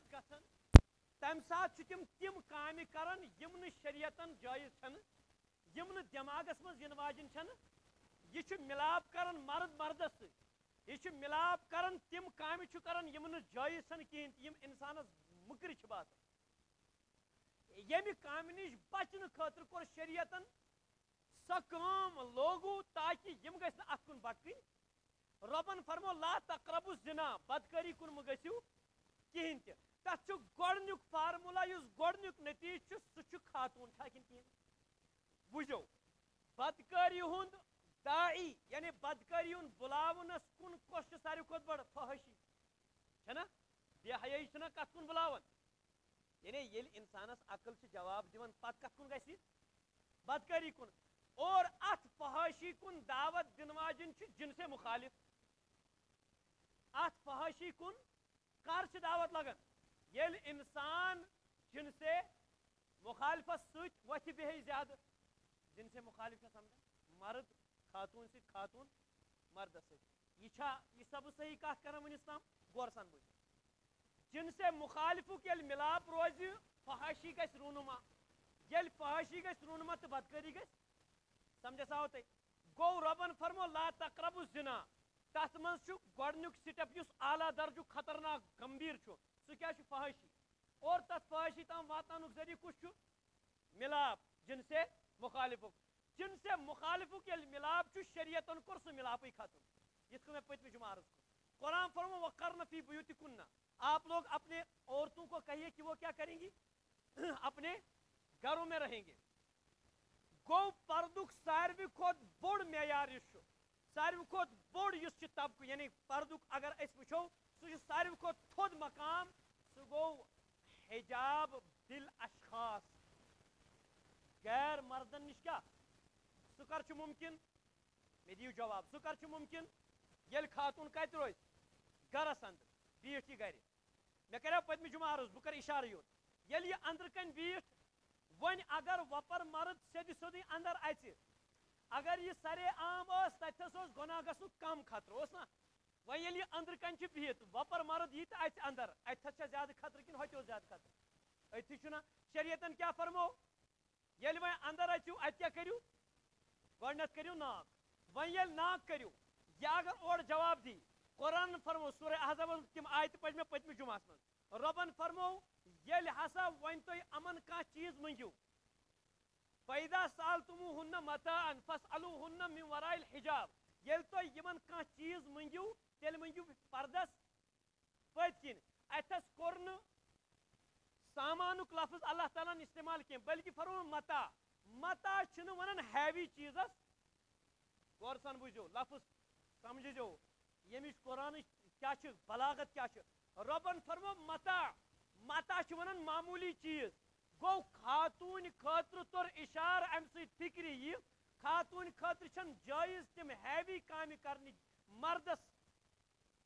غلط گژھان تم سات تم کامہ کران یم نہ شریعتن جائز چھن یم نہ دماغس مز ین واجن چھن یہ ملاپ کران مرد مردس ست یہ ملاپ کران تم کامہ کران یم نہ جائز چھن کہین یم انسانس مکر باسان یمہ کامہ نش بچن خاطر کور شریعتن سا کام لوگو تاکہ یم گژھن ات کن بٹکن ربن فرمو لا تقربوا الزنا بدکاری کن مگسیو کہین تہ تک گۄڈنیُک فارمولا یُس گۄڈنیُک نتیجہ چھُ سُہ چھُ خاتون چھا کِنہٕ کِہیٖنۍ بوٗزِو بدکاری ہُنٛد داعی یعنی بدکاری ہُنٛد بُلاونس کُن کۄس چھِ ساروی کھۄتہٕ بٔڑ فحٲشی چھنا بے حیٲیی چھنا کتھ کُن بُلاوان یعنی ییٚلہِ انسانس عقل چھِ جواب دِوان پتہٕ کتھ کُن گژھِ بدکاری کُن اور اتھ فحٲشی کُن دعوت دِنہٕ واجٮ۪ن چھِ جنسے مخالف اتھ فحٲشی کُن کر چھِ دعوت لگان یل انسان جنسے مخالفت ست وتھ بیٚیہِ زیادٕ جنسے مخالف سمجھا مرد خاتون ست خاتون مردس ست یہ سب صحیح کت کران ونس تام غور سان بوز جنسے مخالفک یل ملاپ روز فحاشی گژھِ رونما یل فحاشی گژھِ رونما تو بدکاری گژھِ سمجھا سا تھی گو ربن فرمو لا تقربوا الزنا تت مز گۄڈنیُک سٹیپ یُس اعلیٰ درجُک خطرناک گمبھیر چھُ سُہ کیٛاہ چھُ فحٲشی اور تتھ فحٲشی تام واتناونُک ذریعہ کُس چھُ ملاپ جنسے مخالفُک جنسے مخالفُک ییٚلہِ ملاپ چھُ شریعتن کوٚر سُہ ملاپٕے ختم یِتھ کٔنۍ مےٚ پٔتمہِ جمعہ عرض کوٚر قرآن فرمو وقرن فی بیوتکن آپ لوگ اپنے عورتوں کو کہیے کہ وہ کیا کریں گی اپنے گھروں میں رہیں گے گو پردُک ساروی کھۄتہٕ بوٚڑ معیار یُس چھُ ساروی کھۄتہٕ بوٚڑ یُس چھُ طبقہٕ یعنی پردُک اگر أسۍ وٕچھو سُہ چھُ ساروی کھۄتہٕ تھوٚد مقام سُہ گوٚو حجاب دل اشخاص غیر مردن نش کیا سُہ کر چھُ ممکن مےٚ دِیِو جواب سُہ کر چھُ ممکن ییٚلہِ خاتون کتہِ روزِ گرس اندر بیٖٹھ یہِ گرِ مےٚ کریو پٔتمہِ جمعہ عرض بہٕ کرٕ اِشارٕ یوت ییٚلہِ یہِ اندر کنہِ بیٖٹھ وۄنۍ اگر وۄپر مرد سیٚدِ سیٚودُے اندر اژِ اگر یہ سرے عام ٲس تتھس اوس گۄناہ گژھنُک کم خطرٕ اوس نا وۄنۍ ییٚلہِ یہِ اندر کنہِ چھُ بِہِتھ وۄپر مرد یی تہٕ اژِ اندر اتھس چھا زیادٕ خطرٕ کِنہٕ ہوٚتہِ اوس زیادٕ خطرٕ أتھی چھُنا شریعتن کیاہ فرمو ییٚلہِ وۄنۍ اندر اژِو اتہِ کیاہ کٔرِو گۄڈنیتھ کٔرِو ناک وۄنۍ ییٚلہِ ناک کٔرِو یہِ اگر اورٕ جواب دی قرآن فرمو سورہ احزاب تِم آیتہٕ پٔرۍ مےٚ پٔتمہِ جمعہس منٛز رۄبن فرمو ییٚلہِ ہسا وۄنۍ تُہۍ یِمن کانٛہہ چیٖز منٛگِو فَإِذَا سَأَلْتُمُوهُنَّ مَتَاعًا فَاسْأَلُوهُنَّ مِنْ وَرَاءِ الْحِجَابِ ییٚلہِ تُہۍ یِمن کانٛہہ چیٖز منٛگِو تیٚلہِ منٛگِو پردس پٔتۍ کِنۍ اتھس کوٚر نہٕ سامانُک لفظ اللہ تعالیٰ ہن استعمال کینٛہہ بلکہِ فرمو متا متا چھُنہٕ ونان ہیوی چیٖزس غور سان بوٗزِو لفظ سمجھزیو ییٚمِچ قرآنٕچ کیاہ چھِ بلاغت کیاہ چھِ رۄبن فرمو متا متا چھُ ونان معموٗلی چیٖز گو خاتون خاطرٕ توٚر اِشارٕ امہِ سۭتۍ فِکرِ یہِ خاتون خاطرٕ چھنہٕ جٲیز تِم ہیوی کامہِ کرنہِ مردس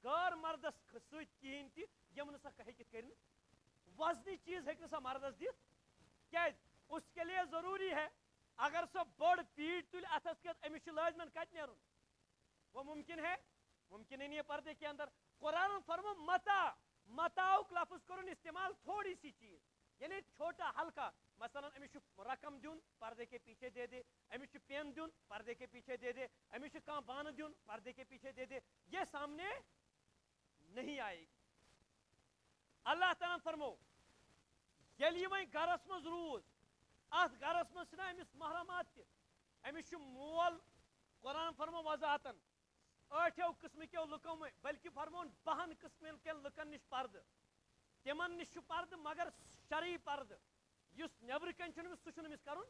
غٲر مردس سۭتۍ کہیٖنۍ تہِ یِم نہٕ سۄ ہیٚکہِ کٔرِتھ وزنی چیز ہیٚکہِ نہٕ سۄ مردس دِتھ کیازِ اس کے لیے ضروری ہے اگر سۄ بٔڑ پیٖٹ تُلہِ اتھس کٮ۪تھ أمِس چھُ لٲزمن کتہِ نیرُن وہ ممکن ہے ممکن ہی نہیں ہے پردے کے اندر قرآن فرمو متا متاؤک لفظ کرن استعمال تھوڑی سی چیز یعنی چھوٹا ہلکا مثلا امس رقم دن پردے کے پیچھے دے دے امس پین دن پردے کے پیچھے دے دے امس کان بانہ دن پردے کے پیچھے دے دے یہ سامنے نہیں آئے گی اللہ تعالیٰ فرمو ییٚلہِ یہِ وۄنۍ گرس منٛز روٗد اتھ گرس منٛز چھِنہ أمِس محرمات تہِ أمِس چھُ مول قرآن فرمو وضاحتن ٲٹھو قٕسمٕکیو لُکو منٛز بلکہِ فرمون 12 قٕسمن کٮ۪ن لُکن نِش پردٕ تِمن نِش چھُ پردٕ مگر شرعی پردٕ یُس نیبرٕ کنۍ چھُنہٕ أمِس سُہ چھُنہٕ أمِس کرُن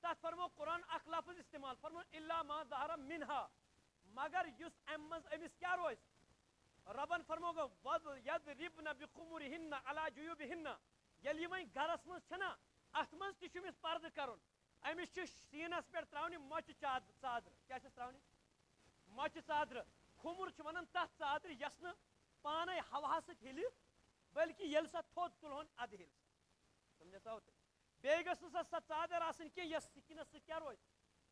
تتھ فرمو قرآن اکھ لفظ استعمال فرمو الا ما ظہر منہا مگر یُس امہِ منٛز أمِس کیاہ روزِ ربن فرمو گو یضربن بخمرہن علی جیوبہن ییٚلہِ یہِ وۄنۍ گرس منٛز چھنا اتھ منٛز تہِ چھُ أمِس پردٕ کرُن أمِس چھُ سیٖنس پٮ۪ٹھ تراونہِ مۄچہِ ژادرٕ کیاہ چھس تراونہِ مۄچہِ ژادرٕ کھُمُر چھُ ونان تتھ ژادرِ یۄس نہٕ پانے ہوا سۭتۍ ہِلہِ بلکہِ ییٚلہِ سۄ تھوٚد تُلہون ادٕ ہِلہِ سمجھا سا بیٚیہِ گٔژھ نہٕ سۄ ژادر آسٕنۍ کینٛہہ یۄس سِکنس سۭتۍ کیاہ روزِ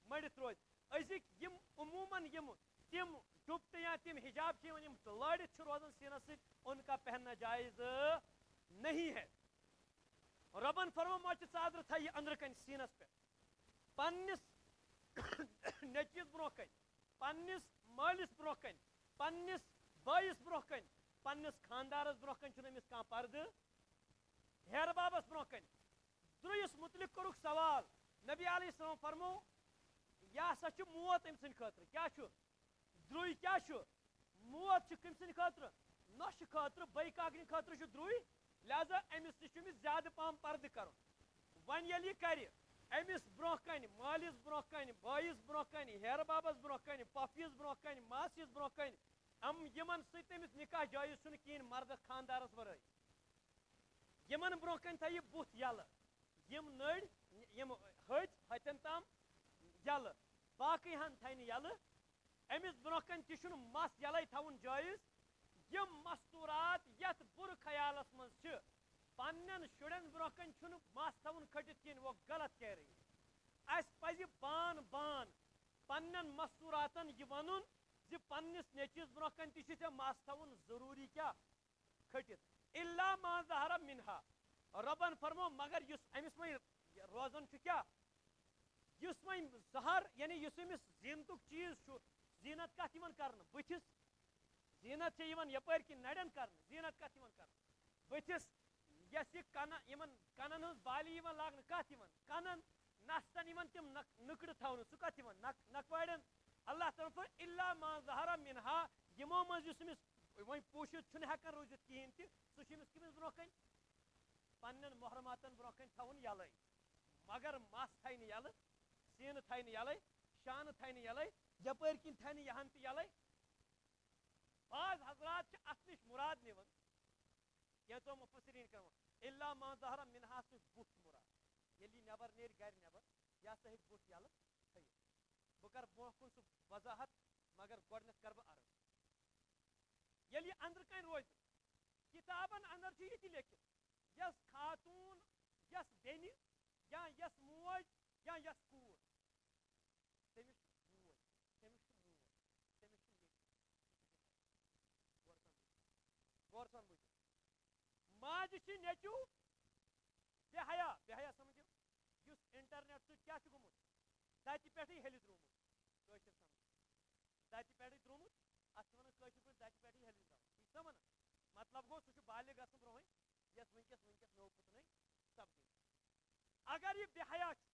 مٔڑِتھ روزِ أزِکۍ یِم عموٗمن یِم تِم ڈُپٹہٕ یا تِم حجاب چھِ یِوان یِم لٲڑِتھ چھِ روزان سیٖنس سۭتۍ ان کا پہننا جایز نہیں ہے. ربن فرمو مچ ژادر تھا یہ اندر کن سینس پہ پنس نیچوس برو کن پنس مالس برو کن پنس بائیس برو کن پنس خاندارس برو کن چھُنہٕ أمِس کانٛہہ پردٕ ہیر بابس برو کن. درٛویس متعلق کوٚرُکھ سوال نبی علیہ السلام فرمو یہ ہسا چھُ موت أمۍ سٕنٛدِ خٲطرٕ. کیٛاہ چھُ درٛوے کیٛاہ چھُ موت چھُ کٔمۍ سٕنٛدِ خٲطرٕ نۄشہِ خٲطرٕ بٔیکاگنہِ خٲطرٕ چھُ درٛوے لہذا أمِس تہِ چھُ أمِس زیادٕ پہم پردٕ کرُن. وۄنۍ ییٚلہِ یہِ کرِ أمِس برونٛہہ کنہِ مٲلِس برونٛہہ کنہِ بٲیِس برونٛہہ کنہِ ہیرٕ بابس برونٛہہ کنہِ پۄپھِس برونٛہہ کنہِ ماسِس برونٛہہ کنہِ یِمن سۭتۍ أمِس نکاح جٲیز چھُنہٕ کِہیٖنۍ مردس خاندارس ورٲے یِمن برونٛہہ کنہِ تھایہِ بُتھ یلہٕ یِم نٔرۍ یِم ہتٮ۪ن تام یلہٕ باقٕے ہن تھایہِ نہٕ یلہٕ. أمِس برونٛہہ کنہِ تہِ چھُنہٕ مس یلے تھاوُن جٲیز. یِم مستوٗرات یتھ بُرٕ خیالس منٛز چھِ پننٮ۪ن شُرٮ۪ن برونٛہہ کنہِ چھُنہٕ مس تھاوُن کھٔٹِتھ کِہیٖنۍ وہ غلط کہہ رہی. اَسہِ پزِ بان بان پننٮ۪ن مستوٗراتن یہِ وَنُن زِ پننِس نیٚچوِس برونٛہہ کنہِ تہِ چھُ ژےٚ مس تھاوُن ضروٗری کیٛاہ کھٔٹِتھ. اِلا ما ظہر منہا رۄبن فرمو مگر یُس أمِس وۄنۍ روزان چھُ کیٛاہ یُس وۄنۍ ظہر یعنی یُس أمِس زیٖنتُک چیٖز چھُ زیٖنت کتھ یِوان کرنہٕ بٕتھِس زیٖنت چھِ یِوان یپٲرۍ کِنۍ نرٮ۪ن کرنہٕ زیٖنت کتھ یِوان کرنہٕ بٕتھِس یۄس یہِ کنن یِمن کنن ہٕنٛز بالی یِوان لاگنہٕ کتھ یِوان کنن نستن یِوان تِم نٔکرٕ تھاونہٕ سُہ کتھ یِوان نکوارٮ۪ن اللہ تعالیٰ الا ما ظہر منہا یِمو منٛز یُس أمِس وۄنۍ پوٗشِتھ چھُنہٕ ہٮ۪کان روٗزِتھ کِہیٖنۍ تہِ سُہ چھُ أمِس کٔمِس برونٛہہ کنہِ پننٮ۪ن محرماتن برونٛہہ کنہِ تھاوُن یلے مگر مس تھایہِ نہٕ یلہٕ سیٖنہٕ تھایہِ نہٕ یلے شانہٕ تھایہِ نہٕ یلے یپٲرۍ کِنۍ تھایہِ نہٕ یہن تہِ یلے. بعض حضرات چھِ اتھ نِش مراد نِوان کینٛژو مُفسریٖن کران الا ما ظہر منہا سُہ بُتھ مراد ییٚلہِ یہِ نٮ۪بر نیرِ گرِ نٮ۪بر یہِ ہسا ہیٚکہِ بُتھ یلہٕ تھٲیِتھ. بہٕ کرٕ برونٛہہ کُن سُہ وضاحت مگر گۄڈنٮ۪تھ کرٕ بہٕ عرض ییٚلہِ یہِ أنٛدرٕ کَنۍ روزِ کِتابن انٛدر چھُ یہِ تہِ لیکھِتھ یۄس خاتوٗن یۄس بیٚنہِ یا یۄس موج یا یۄس کوٗر تٔمِس چھُ موج تٔمِس چھُ مول تٔمِس چھُ نیٚچوٗ غور سان بوٗزِو ماجہِ چھِ نیٚچوٗ بے حیا سمجھو یُس انٹرنیٹ سۭتۍ کیٛاہ چھُ گوٚمُت دَتہِ پٮ۪ٹھٕے ہیٚلہِ درٛومُت کٲشِر سمجھ دَتہِ پٮ۪ٹھٕے درٛومُت اتھ چھِ ونان کٲشِر پٲٹھۍ دَتہِ پٮ۪ٹھٕے ہیٚلہِ درٛاو ٹھیٖک چھا ونان مطلب گوٚو سُہ چھُ بالغ گژھنہٕ برونٛہٕے یۄس ونکیٚس نوٚو پھٕتنَے سپدی. اگر یہِ بے حیا چھُ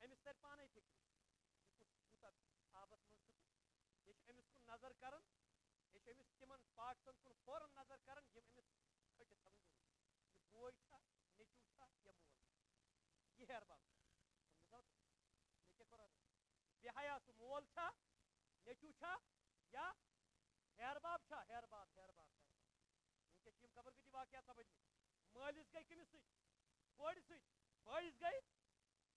أمِس ترِ پانے فِکرِ یہِ کوٗتاہ آبس منٛز چھُ یہِ چھُ أمِس کُن نظر کران یہِ چھُ أمِس تِمن پارٹسن کُن فوراً نظر کران یِم أمِس کھٔٹِتھ تھاوٕنۍ ضروٗری یہِ بوے چھا نیٚچوٗ چھا یا مول یہِ ہیر باب سمجھو مےٚ کیٛاہ کوٚر بے حیا سُہ مول چھا نیٚچوٗ چھا یا ہیر باب چھا ہیر باب ونکیٚس چھِ یِم خبر کۭتیاہ واقعات سپٕدمٕتۍ. مٲلِس گٔے کٔمِس سۭتۍ کورِ سۭتۍ بٲیِس گٔے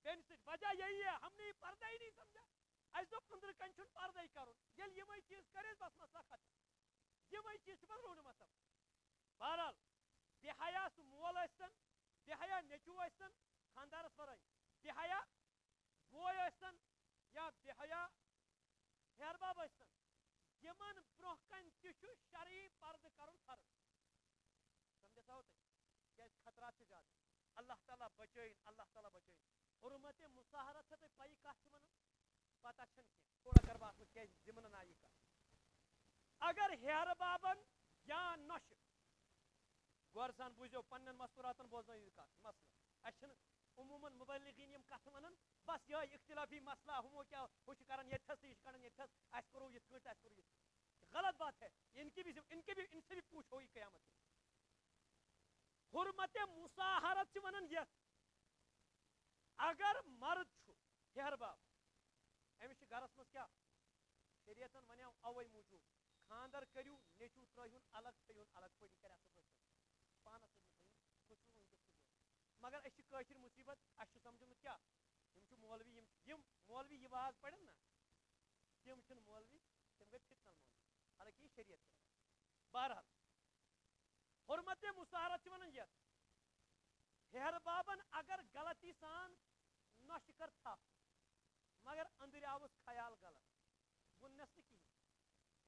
بیٚنہِ سۭتۍ وجہ یہی ہے ہم نے یہ پردہ ہی نہیں سمجھا اَسہِ دوٚپ أنٛدرٕ کَنۍ چھُنہٕ پردے کرُن ییٚلہِ یِمے چیٖز کرِ بس مسئلہ ختم یِمے چیٖز چھِ پتہٕ روٗنہٕ مطلب. بہرحال بے حیا سُہ مول ٲسۍتن بے حیا نیٚچوٗ ٲسۍتن خاندارس ورٲے بے حیا بوے ٲسۍتن یا بے حیا ہیر باب ٲسۍتن یِمن برونٛہہ کنہِ تہِ چھُ شرعی پردٕ کرُن فرض. سمجھا تھاو تُہۍ کیٛازِ خطرات چھِ زیادٕ اللہ تعالیٰ بچٲیِن اللہ تعالیٰ بچٲیِن. حرمتِ مُصاہرت چھا تۄہہِ پَیی کتھ چھِ وَنان پتہ چھنہٕ کینٛہہ تھوڑا کرٕ بہٕ اتھ منٛز کیٛازِ ضِمنن آیہِ کتھ. اگر ہیرٕ بابن یا نۄشہِ غور سان بوٗزِو پننٮ۪ن مستوٗراتن بوزنٲیِو یہِ کتھ مسلہٕ اَسہِ چھِنہٕ عموٗمن مُبلِغیٖن یِم کتھٕ ونان بس یِہوے اختلافی مسئلہ ہُمو کیٛاہ ہُہ چھُ کران ییٚتھس تہٕ یہِ چھُ کران ییٚتھس اَسہِ کوٚرُو یِتھ کٲٹھۍ اَسہِ کوٚرُو یِتھ کٲٹھۍ غلط بات ہے ان سے بھی پوچھو یہِ قیامت میں. حرمتِ مُصاہرت چھِ ونان یتھ اگر مرد چھُ ہیر باب أمِس چھِ گرس منٛز کیٛاہ شریعتن ونیو اوے موٗجوٗب خاندر کٔرِو نیٚچوٗ ترٲیہُن الگ تھٲیہُن الگ پٲٹھۍ یہِ کرِ اصل پٲٹھۍ پانس سۭتۍ تھٲیہُن کھُسرٕ ونکیٚس چھُ مگر أسۍ چھِ کٲشِر مُصیبت اَسہِ چھُ سمجھومُت کیٛاہ یِم چھِ مولوی یِم مولوی یہِ واز پرن نا تِم چھِنہٕ مولوی تِم گٔے فِتنل مولوی حالانکہِ یہِ شریعت چھِ. بہرحال حرمتِ مُصاہرت چھِ ونان یتھ ہیر بابن اگر غلطی سان نۄشہِ کٔر تھپھ مگر أنٛدرۍ آوُس خیال غلط ووٚننس نہٕ کِہینۍ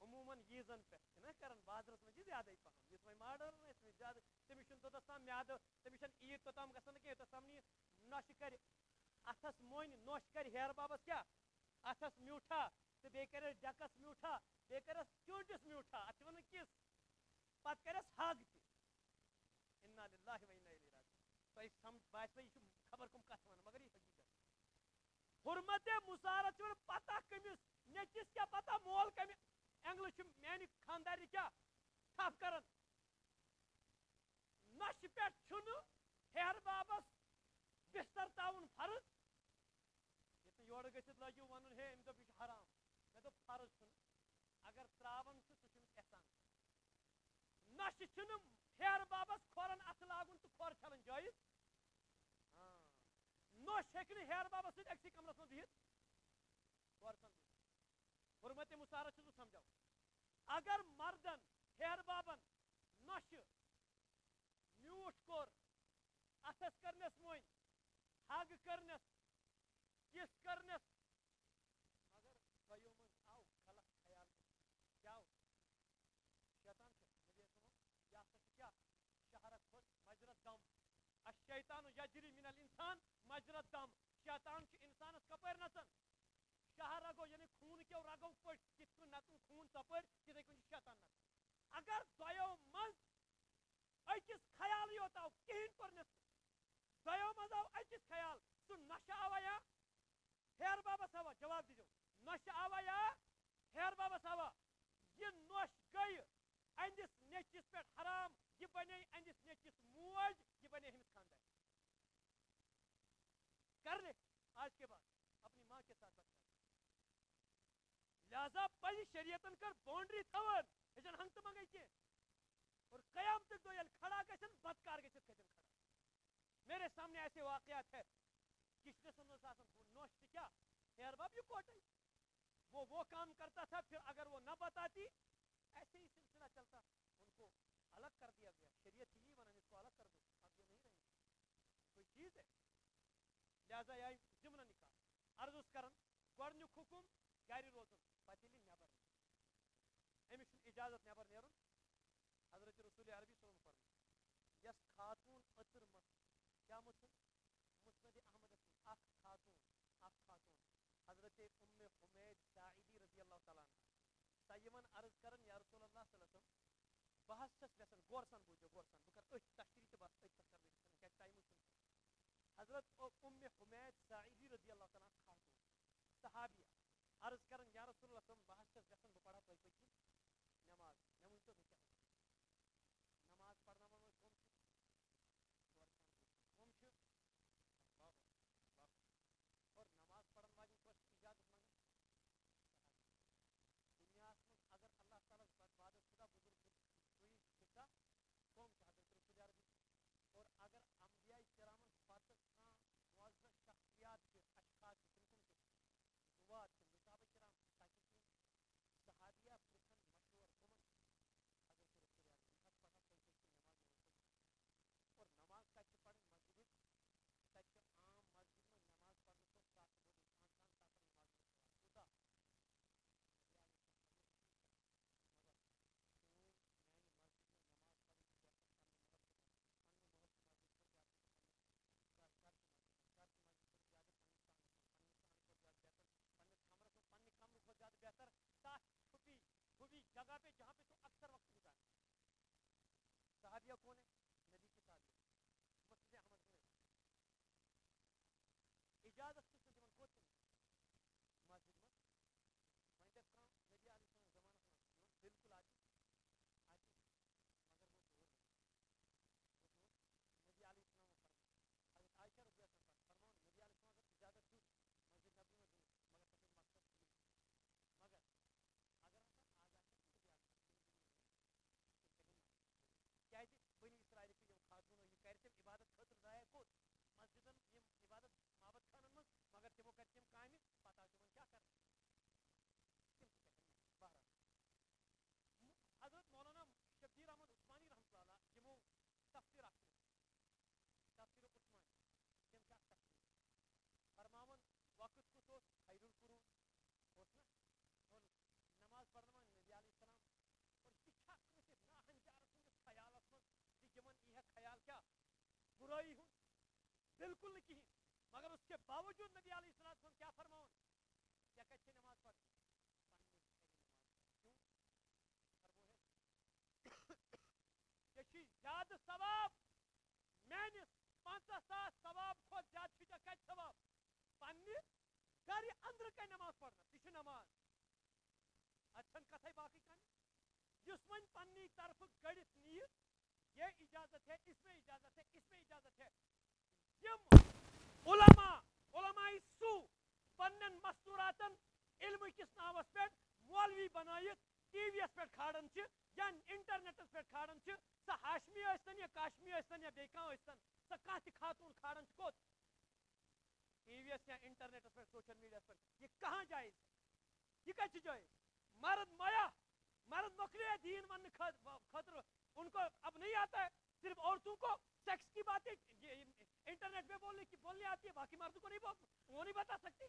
عموٗمن ییٖزن پٮ۪ٹھ چھِنہ کران بازرس منٛز چھِ زیادے پہم یُس وۄنۍ ماڈٲرٕن ٲسۍ زیادہ تمس توتس تام میاد تمس عید توتام گژھان کینٛہہ یوتس تام نوش کر اتھس مون نوش کر ہیر بابس کیا اتھس میوٹھا تو بیٚیہِ کرس ڈیکس میوٹھا بیٚیہِ کرس چونٹس میوٹھا اتھ ون کس پتہٕ کرس حق تہِ انا للہ و انا الیہ راجعون تۄہہِ سمجھ باسہِ یہ خبر کم کتھ ون مگر یہ حقیقت حرمت مسارت پتہ کمس نیچس کیا پتہ مول کم اینگل میانہ خاندار کیا تھپ کران نش پہ ہیر بابس بستر تعاون فرض یہ یور گھت لگو ون ہے ام دپ یہ حرام مے دپ فرض اگر تراون سہ احسان نش ہیر بابس کھورن اتھ لاگن تو کھور چھلن جائز نوش ہیکہ ہیر بابس ست اکسی کمرس من بہت غور سان حرمت مسارت چھس سمجھاو اگر مردن ہیر بابن نوش میوٹ کور اتھس کرنس مون حگ کرنس کس کرنس مگر دۄیو من آو غلط خیال کیا آو شیطان نبی یہ ہسا کیا شہرت کھوت مجرت دم الشیطان یجری من الانسان مجرت دم شیطان انسانس کپر نژان شاہ رگو یعنی خون کیو رگو پٹ کت کن نژن خون تپر تتھے کن شیطان نژان اگر دۄیو مز أکس خیال یوت آو کہین کورنس دۄیو مز آو أکس خیال سہ نشہ آوا یا ہیر بابس آوا جواب دیجو نشہ آوا یا ہیر بابس آوا یہ نوش گئی اندس نیچس پہ حرام یہ بنے اندس نیچس موج یہ بنے ہمس خاندان کر لے آج کے بعد اپنی ماں کے ساتھ بچہ لہذا پہ شریعتن کر باؤنڈری تھون یہ ہنگ تو منگے کی اور قیامت دو یل کھڑا گھن بدکار گھت کھڑا میرے سامنے ایسے واقعات ہے کشن سنس نوش تو کیا ہیر باب یہ کوٹ وہ کام کرتا تھا پھر اگر وہ نہ بتاتی ایسے ہی سلسلہ چلتا ان کو الگ کر دیا گیا شریعت ہی ونن اس کو الگ کر دو اب یہ نہیں رہیں کوئی چیز ہے لہذا یہ ضمن نکاح عرض کرن گۄڈنیُک حکم گھر روزن پتہ ییٚلہِ نٮ۪بر أمِس چھُنہٕ اجازت نٮ۪بر نیرُن حضرت رسول عربی صلی اللہ علیہ وسلم یس خاتون اتر مت کیا مت مسند احمد اخ خاتون حضرت ام حمید ساعدی رضی اللہ تعالیٰ عنہ سیمن عرض کرن یا رسول اللہ صلی اللہ علیہ وسلم بہت چھس یژھان غور سان بوٗزِو غور سان بہٕ کرٕ أتھۍ تشریح تہِ بس أتھۍ پٮ۪ٹھ کرٕ بہٕ کیٛازِ ٹایمٕے چھُنہٕ حضرت ام حمید ساعدی رضی اللہ تعالیٰ عنہ خاتون صحابیہ عرض کرن یا رسول اللہ صلی اللہ علیہ وسلم بہت چھس یژھان بہٕ پرہا تۄہہِ پٔتکِنۍ نماز مےٚ ؤنۍتو بہٕ کیٛاہ نماز پرناون وٲلۍ کٕم چھِ غور سان کٕم چھِ اور نماز پڑھن واجن کس اجازت منگان دنیا من اگر اللہ تعالیٰ بعد خدا بزرگ کوئی حصہ قوم حضرت رسول عربی اور اگر انبیاء کرامن پتہ معزز شخصیات کے اشخاص تم کم روات صحابہ کرام تاکہ صحابیہ پرسن مشہور کمن حضرت رسول عربی پتہ پڑھا کوئی نماز اور نماز کتھ پڑھن مسجد تک عام مسجد میں نماز پڑھنے کو ساتھ بول انسان ساتھ نماز خدا مگر میانہ مسجد میں نماز پڑھنے کی بہتر پنہ محل پنہ محل مسجد کو زیادہ گھر کی مسجد کو زیادہ پنہ سان کو زیادہ بہتر پنہ کمرس میں پنہ کمرے کو زیادہ بہتر تاکہ چھپی ہوئی جگہ پہ جہاں پہ تو اکثر وقت گزارے صحابیہ کون ہے نبی کی صحابیہ مسجد احمد میں اجازت کس دن کوت مسجد میں وہیں دپ کام نبی علیہ السلام زمانہ بالکل آتی مگر وہ دور نبی علیہ السلام فرما حضرت عائشہ رضی اللہ عنہ فرمان نبی علیہ السلام اگر اجازت دی مسجد نبی میں دوں مگر تب مقصد مگر اگر ہسا آ جاتا نبی علیہ السلام کیا بنی بھائی ہوں بالکل نہیں کہیں مگر اس کے باوجود نبی علیہ السلام کیا فرماؤں کیا کہتے نماز پڑھ کیوں زیادہ ثواب میانس 50,000 ثواب کھت زیادہ کت ثواب پنہ گھر اندر کن نماز پڑھنا یہ نماز اچھا کتھائی باقی کن اس ون پنی طرف گڑت نیے یہ اجازت ہے اس میں اجازت ہے اس میں اجازت ہے علماء سو پنن مستوراتن علم کس ناوس پہ مولوی بنائت ٹی وی اس پہ کھاڑن یا انٹرنیٹس پہ کھاڑن سہ ہاشمی ٲسۍتن یا کاشمی ٲسۍتن یا بیٚیہِ کانٛہہ ٲسۍتن سۄ کانٛہہ تہِ خاتون کھاڑن کوٚت ٹی وی یس یا انٹرنیٹس پہ سوشل میڈیا پہ یہ کہاں جائز ہے یہ کتھ جائز مرد مایا مرد نکلے دین ون خطر ان کو اب نہیں آتا ہے صرف عورتوں کو سیکس کی باتیں انٹرنیٹ پہ بولنے آتی ہے باقی مردوں کو وہ نہیں بتا سکتے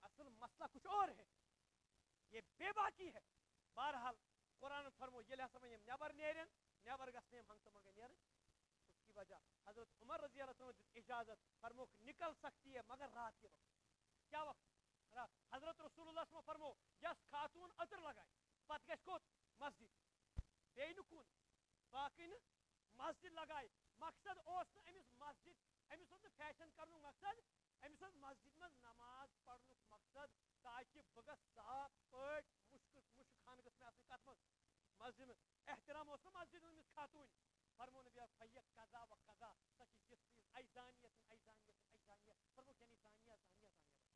اصل مسئلہ کچھ اور ہے یہ بے باکی ہے بہرحال قرآن فرمو یہ ہسا ون نبر نیرن نبر گھن ہنگتہ منگے نیرن اس کی وجہ حضرت عمر رضی اللہ عنہ دت اجازت فرمو نکل سکتی ہے مگر رات کے وقت کیا وقت رات حضرت رسول اللہ صلی اللہ علیہ وسلم فرمو یس خاتون عطر لگائے پت گھس کوت مسجد بے نکون باقی مسجد لگائے مقصد اس امس مسجد امس فیشن کرن مقصد امس مسجد من نماز پڑھن مقصد تاکہ بہ گھ صاف پٹ مشک خان گھ میں کت من مسجد میں احترام اس مسجد امس خاتون فرمو نبی فیق قضا و قضا سہ جس چیز ایزانیت ایزانیت ایزانیت فرمو یعنی زانیہ زانیہ زانیہ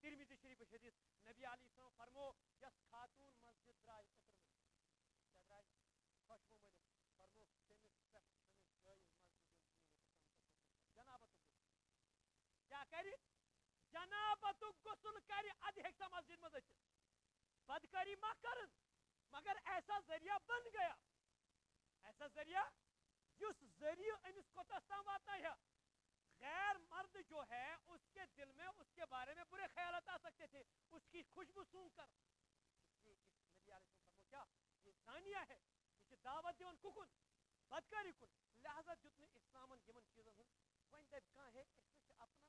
ترمذی شریف حدیث نبی علیہ السلام فرمو یس خاتون مسجد درائے عطر کیا درائے خوشبو مل فرمو تمس پہ جائز مسجد جنابت کیا کر جنابت غسل کر اد ہیک مسجد مز بدکاری ما کر مگر ایسا ذریعہ بن گیا ایسا ذریعہ جس ذریعہ امس کوتس تام واتنا ہے غیر مرد جو ہے اس کے دل میں اس کے بارے میں برے خیالات آ سکتے تھے اس کی خوشبو سونگ کر نبی علیہ السلام کیا یہ زانیہ ہے یہ دعوت دیون ککن بدکاری کن لہذا جتنے اسلام یمن چیزن ہند ون دپ کہاں ہے اس میں اپنا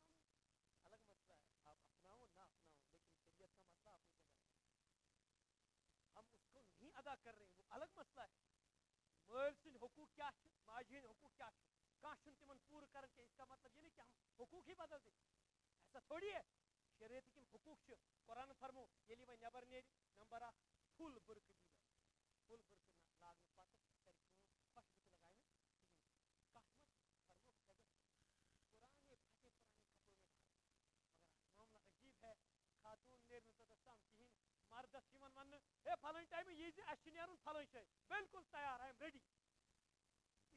الگ مسئلہ ہے آپ اپناؤ نہ اپناؤ لیکن شریعت کا مسئلہ اپنی جگہ ہم اس کو نہیں ادا کر رہے ہیں وہ الگ مسئلہ ہے مل سند حقوق کیا ماجہ ہند حقوق کیا کھانا تمن پور کر کے اس کا مطلب یہ نہیں کہ ہم حقوق ہی بدل دیں ایسا تھوڑی ہے شریعت کم حقوق قرآن فرمو یلی وی نبر نیری نمبر اخ فل برقع دی فل برقع لاگن پتہ کر خوش بت لگائے کت مت فرمو پرانے پھٹے پرانے کپڑوں میں مگر معاملہ عجیب ہے خاتون نیر توتام کہین مردس ون ہے فلن ٹائم یہ اس نیرن فلن جائے بالکل تیار آئی ایم ریڈی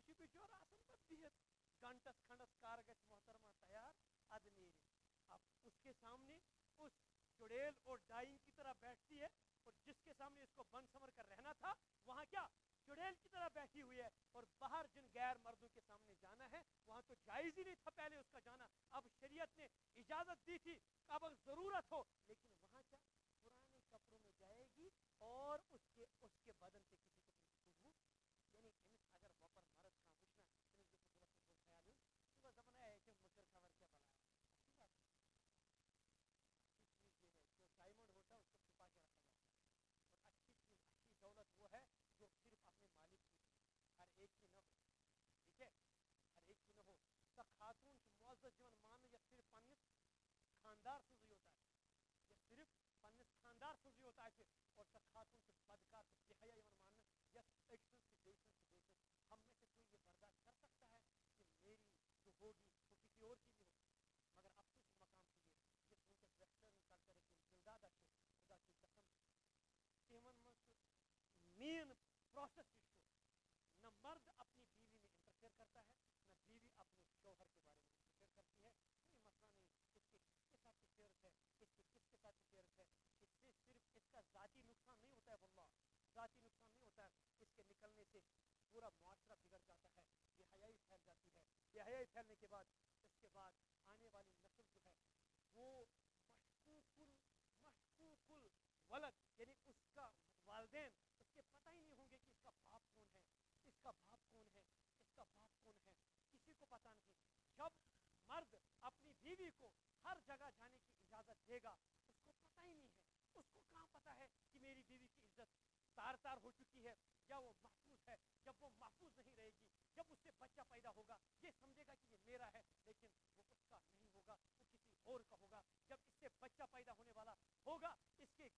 یہ بچور آسان پہ بہت گھنٹس کھنڈس کار گھ محترمہ تیار اد نیرے اب اس کے سامنے اس چڑیل اور ڈائنگ کی طرح بیٹھتی ہے اور جس کے سامنے اس کو بند سمر کر رہنا تھا وہاں کیا چڑیل کی طرح بیٹھی ہوئی ہے اور باہر جن غیر مردوں کے سامنے جانا ہے وہاں تو جائز ہی نہیں تھا پہلے اس کا جانا اب شریعت نے اجازت دی تھی اب اگر ضرورت ہو لیکن وہاں کیا پرانے کپڑوں میں جائے گی اور اس کے بدن سے کسی قسم کی خوشبو یعنی امس اگر وپر مرد کا وچنا امس گھس دلس من خیال صبح زمانہ ہے کہ مکر خبر کیا بلا اچھی بات اچھی چیز یہ ہے جو ڈائمنڈ ہوتا ہے اس کو چھپا کے رکھا جاتا ہے اور اچھی چیز اچھی دولت وہ ہے جو صرف اپنے مالک کی ہر ایک کی نہ ہو ٹھیک ہے ہر ایک کی نہ ہو سا خاتون معزز جن مان یا صرف پنس خاندار سنزی ہوتا ہے یا صرف پنس خاندار سنزی ہوتا ہے اور سا خاتون سے بدکار سے بے حیا مان یس ایکسن سے بیسن ہم میں سے کوئی یہ برداشت کر سکتا ہے کہ میری جو ہوگی وہ کسی اور کی بھی ہو مگر افسوس مقام سے یہ ونکس ویسٹرن کلچر کے دلداد خدا کی قسم تمن مز مین پروسیس یہ نہ مرد اپنی بیوی میں انٹرفیئر کرتا ہے نہ بیوی اپنے شوہر کے بارے میں انٹرفیئر کرتی ہے کوئی مسئلہ نہیں اس کے کس کے ساتھ افیئرس ہے اس کے کس کے ساتھ افیئرس ہے اس سے صرف اس کا ذاتی نقصان نہیں ہوتا ہے واللہ ذاتی نقصان نہیں ہوتا ہے اس کے نکلنے سے پورا معاشرہ بگڑ جاتا ہے بے حیائی پھیل جاتی ہے بے حیائی پھیلنے کے بعد اس کے بعد آنے والی نسل جو ہے وہ مشکوک ولد یعنی اس کا والدین اس کے پتہ ہی نہیں ہوں گے کہ اس کا باپ کون ہے اس کا باپ کون ہے، اس کا باپ کون ہے، کسی کو پتا نہیں. جب مرد اپنی بیوی کو ہر جگہ جانے کی اجازت دے گا، اس کو پتہ ہی نہیں ہے، اس کو کہاں پتا ہے کہ میری بیوی کی عزت تار تار ہو چکی ہے یا وہ محفوظ ہے. جب وہ محفوظ نہیں رہے گی، جب اس سے بچہ پیدا ہوگا یہ سمجھے گا کہ یہ میرا ہے، لیکن وہ اس کا نہیں ہوگا، وہ کسی اور کا ہوگا. جب اس سے بچہ پیدا ہونے والا ہوگا، اس کی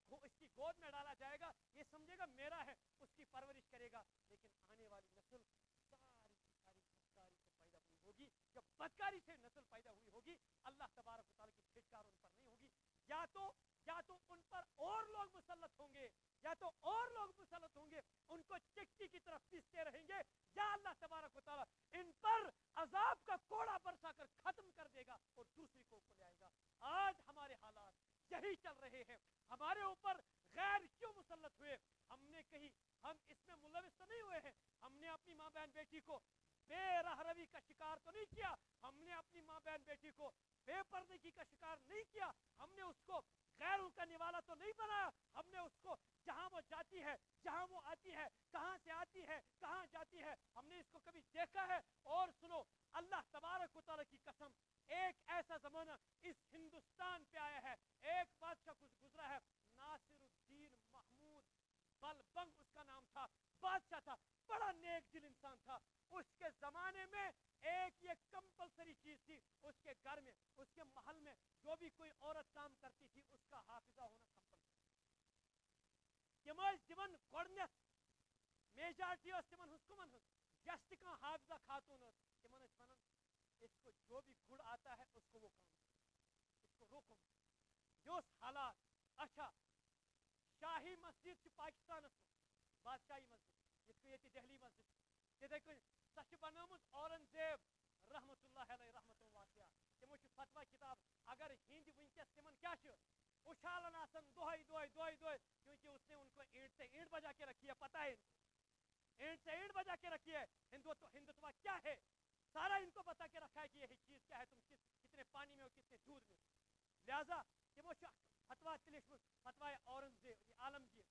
گود میں ڈالا جائے گا، یہ سمجھے گا میرا ہے، اس کی پرورش کرے گا. لیکن آنے والی نسل ساری کی ساری بدکاری سے پیدا ہوئی ہوگی. جب بدکاری سے نسل پیدا ہوئی ہوگی، اللہ تبارک و تعالیٰ کی پھٹکار ان پر نہیں ہوگی. یا تو ان پر اور لوگ مسلط ہوں گے، یا تو اور لوگ مسلط ہوں گے، ان کو چکی کی طرف پیستے رہیں گے، یا اللہ تبارک و تعالیٰ ان پر عذاب کا کوڑا برسا کر ختم کر دے گا اور دوسری کو اوپر لے آئے گا. آج ہمارے حالات یہی چل رہے ہیں. ہمارے اوپر غیر کیوں مسلط ہوئے؟ ہم نے کہیں ہم اس میں ملوث تو نہیں ہوئے ہیں. ہم نے اپنی ماں بہن بیٹی کو بے راہ روی کا شکار تو نہیں کیا. ہم نے اپنی ماں بہن بیٹی کو بے پردگی کا شکار نہیں کیا. ہم نے اس کو غیروں کا نوالا تو نہیں بنایا. ہم نے اس کو جہاں وہ جاتی ہے، جہاں وہ آتی ہے، کہاں سے آتی ہے، کہاں جاتی ہے، ہم نے اس کو کبھی دیکھا ہے؟ اور سنو، اللہ تبارک و تعالیٰ کی قسم، ایک ایسا زمانہ اس ہندوستان پہ آیا ہے، ایک بادشاہ گزرا ہے، ناصر الدین محمود بلبنگ اس کا نام تھا، بادشاہ تھا، بڑا نیک دل انسان تھا. اس کے زمانے میں ایک یہ کمپلسری چیز تھی، اس کے گھر میں، اس کے محل میں جو بھی کوئی عورت کام کرتی تھی اس کا حافظہ ہونا کمپلسری. تم گۄڈنیتھ میجارٹی تمن حکمن یس تہ حافظہ خاتون تمن ونان اس کو جو بھی گڑ آتا ہے اس کو وہ کام، اس کو روکو. یہ حالات. اچھا، شاہی مسجد پاکستان بادشاہی مسجد یت یہ دہلی مسجد تتھے کن سہ بنٲومٕژ اورنگزیب رحمت اللہ علیہ رحمت واسعہ. تمو فتوا کتاب. اگر ہند ونکس تمن کیا اچھالن آسن دہے دہے دہے دہے، کیونکہ اس نے ان کو اینٹ سے اینٹ بجا کے رکھی ہے. پتہ ہے اینٹ سے اینٹ بجا کے رکھی ہے. ہندوتوا کیا ہے سارا ان کو بتا کے رکھا ہے کہ یہ چیز کیا ہے، تم کتنے پانی میں اور کتنے دودھ میں. لہذا تمو فتوا لکھمت فتوا اورنگزیب عالمگیر.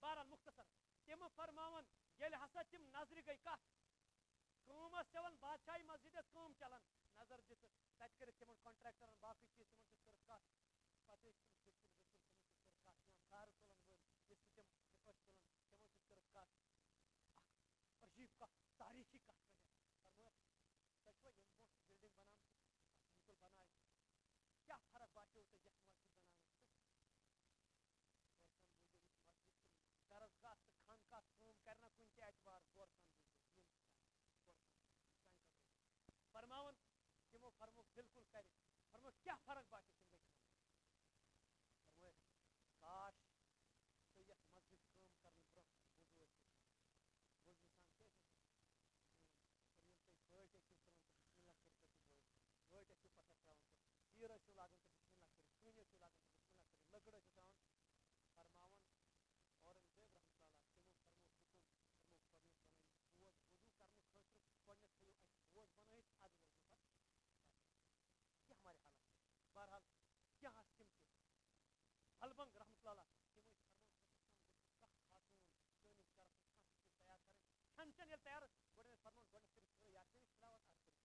بہرحال مختصر تم فرماون ییٚلہِ ہسا تم نظرِ گئی کت کٲم ٲس چلان بادشاہی مسجد ٲس کٲم چلان، نظر دِژ تتہِ کٔرِکھ تمن کانٹریکٹرن باقٕے چیز تمن سۭتۍ کٔرٕکھ کتھ. پتہٕ ٲسۍ تم بِلکُل بِلکُل تمن سۭتۍ کٔرٕکھ کتھ، یا گارٕ تُلن وٲلۍ یُس تم رِپورٹ تُلان تمو سۭتۍ کٔرٕکھ کتھ. اکھ عجیب کتھ، تاریخی کتھ کٔرٕکھ. فرمٲیکھ تۄہہِ چھوا ییٚمہِ برونٛٹھ بلڈنگ بناوان بالکل بنایہِ، کیا فرق باسیو تۄہہِ یتھ مسجد بناونس سۭتۍ؟ بوٗزِو یُس مسجد تہٕ درسگاہ تہٕ خانقاہ کٲم کرنا کُنہِ تہِ اعتبار غور سان بوٗزِو فرماون. تمو فرموک بالکل کرِ. فرموک کیا فرق باسیو؟ تم گئی فرمٲیکھ کاش تُہۍ یتھ مسجد کٲم کرنہٕ برونٛہہ بوٗزِو بوزنہٕ سان کیٛازِ اور ییٚلہِ تُہۍ بٲٹۍ ٲسِو تُلان تہٕ بسم اللہ کٔرِتھ ٲسِو بٲٹۍ ٲسِو پتھر تراوان تہٕ تیٖر ٲسِو لاگان تہٕ بسم اللہ کٔرِتھ، کٔنۍ ٲسِو لاگان تہٕ بسم اللہ کٔرِتھ، لٔکٕر ٲسِو تراوان. فرماون اورنگزیب رحمتہ اللہ تمو فرموک حکم، فرموک گۄڈنیتھ بنٲیِو پوش وضو کرنہٕ خٲطرٕ، گۄڈنیتھ تھٲیِو اَسہِ پوش بنٲیِتھ، ادٕ لٲگِو پتہٕ. یہ ہمارے حالات. بہرحال کیا تم تہِ بلبنگ رحمتہ اللہ تم ٲسۍ فرمان کانٛہہ خاتوٗن سٲنِس گرس منٛز کانٛہہ چیٖز تیار کرٕنۍ، کھٮ۪ن چٮ۪ن ییٚلہِ تیار گۄڈنیتھ فرمان گۄڈنیتھ کٔرِو سورُے یاسیٖنٕچ تلاوت آز کٔرِو.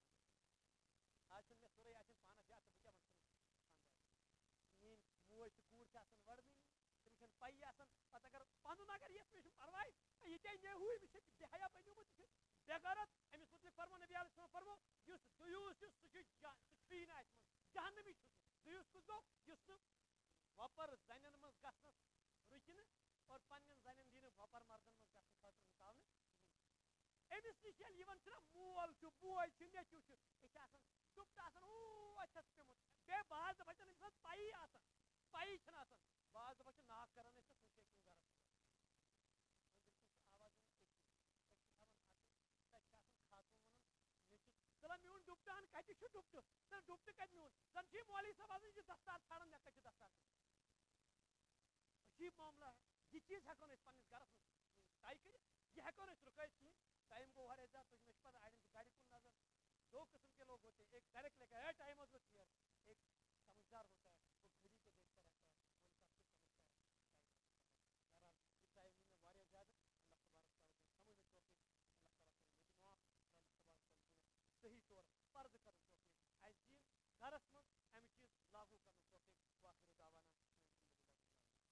آز چھُنہٕ مےٚ سورُے یاسیٖن پانس یاد تہٕ بہٕ کیٛاہ وَنہٕ خانٛدار. میٛٲنۍ موج تہٕ کوٗر چھِ آسان وَڑنٕے، تٔمِس چھَنہٕ پَیی آسان. پتہٕ اگر پنُن اگر یِتھ مےٚ چھُنہٕ پرواے، یہِ تے نیہوٗے أمِس چھِ بے حیا بنیومُت، یہِ چھُ بے غیرت. أمِس مُتعلِق فرمو نبی علیہ السلام فرمو یُس دیوٗس چھُ سُہ چھُیی نہٕ اَتہِ منٛز، جہنمی چھُ سُہ. دیوٗس کُس گوٚو؟ یُس نہٕ وۄپر زنٮ۪ن منٛز گژھنس رُکہِ نہٕ اور پننٮ۪ن زنٮ۪ن دی نہٕ وۄپر مردن منٛز گژھنہٕ خٲطرٕ رُکاونہٕ. أمِس نِش ییٚلہِ یِوان چھُنہ مول چھُ، بوے چھُ، نیٚچوٗ چھُ، یہِ چھِ آسان ٹُپٹہٕ آسان أچھس پیوٚمُت. بیٚیہِ بعض دفعہ چھنہٕ أمِس آسان پَیی آسان، پَیی چھنہٕ آسان. بعض دفعہ چھُ ناک کران أسۍ تہٕ سُہ چھُ أکِس گرس بالکل سُہ آواز یِوان أتی أسۍ چھِ تھاوان اَتھٕ تَتہِ چھِ آسان خاتوٗن وَنان مےٚ چھُ ژٕلا میون ڈُپٹہٕ اَن. کَتہِ چھُ ڈُپٹہٕ؟ ژٕ ڈُپٹہٕ کَتہِ میون؟ زن چھُ یہِ مولوی صٲب آسان یہِ چھُ دستار ژھانڈان مےٚ کَتہِ چھُ دستار. عجیب معاملہ ہے. یہ چیز ہیٚکو نہٕ أسۍ پننِس گرس منٛز طے کٔرِتھ، یہِ ہیٚکو نہٕ أسۍ رُکٲیِتھ کِہیٖنۍ. ٹایم گوٚو واریاہ زیادٕ، مےٚ چھُ پتہ اڑٮ۪ن چھِ گرِ کُن نظر. دو قسم کے لوگ ہوتے ہیں، ایک ڈائریکٹ لے کے ٹائم واز ود ہیئر، ایک سمجھدار ہوتا ہے